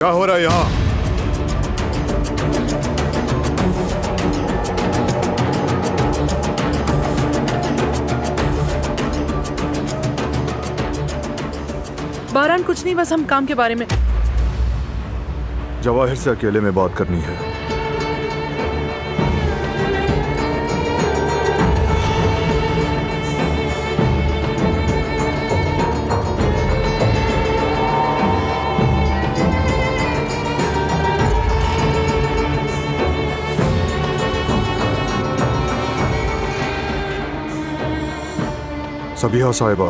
क्या हो रहा है यहाँ? बारान कुछ नहीं, बस हम काम के बारे में। जवाहिर से अकेले में बात करनी है। सबिहा साहिबा,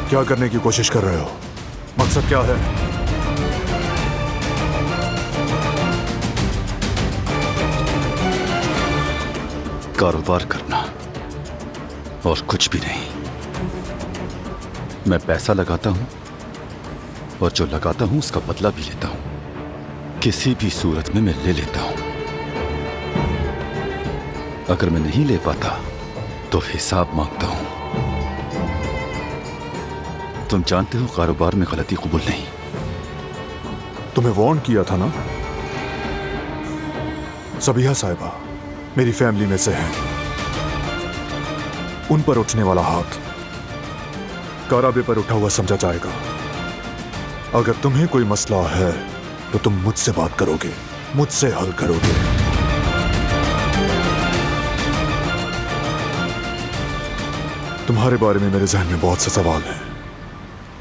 क्या करने की कोशिश कर रहे हो? मकसद क्या है? कारोबार करना और कुछ भी नहीं। मैं पैसा लगाता हूं और जो लगाता हूं उसका बदला भी लेता हूं। किसी भी सूरत में मैं ले लेता हूं। अगर मैं नहीं ले पाता तो हिसाब मांगता हूं। तुम जानते हो कारोबार में गलती कबूल नहीं। तुम्हें वार्न किया था ना? सबिहा साहिबा मेरी फैमिली में से हैं। उन पर उठने वाला हाथ काराबे पर उठा हुआ समझा जाएगा। अगर तुम्हें कोई मसला है तो तुम मुझसे बात करोगे, मुझसे हल करोगे। तुम्हारे बारे में मेरे जहन में बहुत से सवाल हैं।